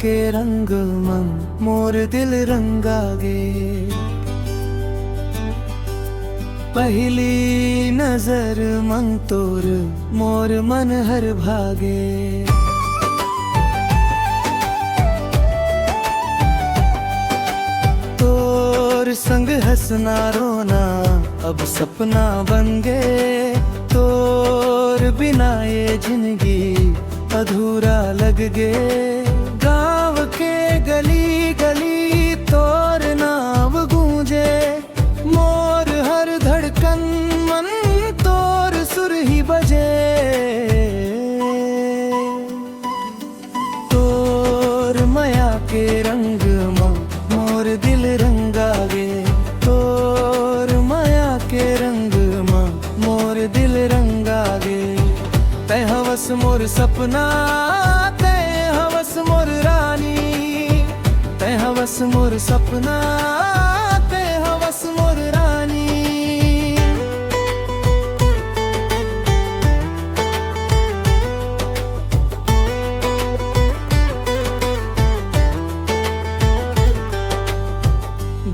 के रंग मन मोर दिल रंगागे। पहली नजर मन तोर मोर मन हर भागे। तोर संग हंसना रोना अब सपना बन गए। तोर बिना ये जिंदगी अधूरा लग गए। गाँव के गली गली तोर नाम गूंजे। मोर हर धड़कन मन तोर सुर ही बजे। तोर माया के रंग मोर दिल रंगागे। तोर माया के रंग मोर दिल रंगागे। तै हवस मोर सपना तै हवस मोर रानी। तै हवस मोर सपना तै हवस मोर रानी।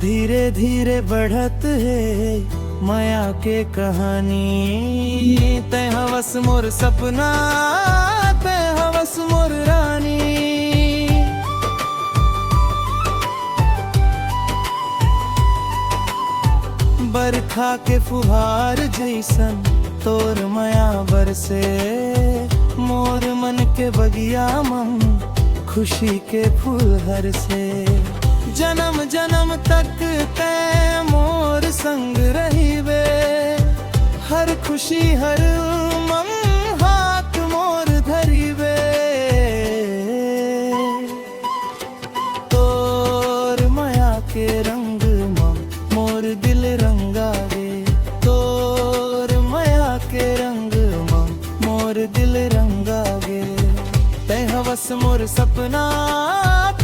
धीरे धीरे बढ़त है माया के कहानी। तै हवस मोर सपना तै हवस मोर रानी। बरखा के फुहार जैसन तोर माया बरसे। मोर मन के बगिया मन खुशी के फूल हर से। जन्म जन्म तक तै मोर संग रहीबे। हर खुशी हर मन हाथ मोर धरीबे। तोर माया के रंग मोर दिल रंगागे। तोर माया के रंग मोर दिल रंगागे। तै हवस मोर सपना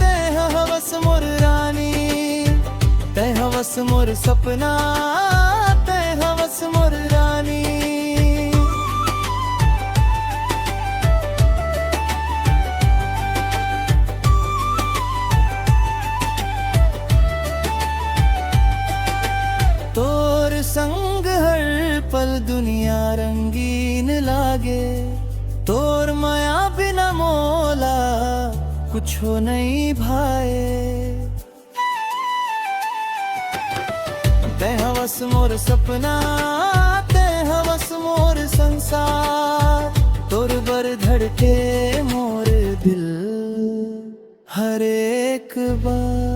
तै हवस मोर रानी। तै हवस मोर सपना तै हवस मोर रानी। तोर संग हर पल दुनिया रंगीन लागे। तोर माया बिना मोला कुछो नहीं भाए। तै हवस मोर सपना तै हवस मोर संसार। तोर बर धड़के मोर दिल हर एक बार।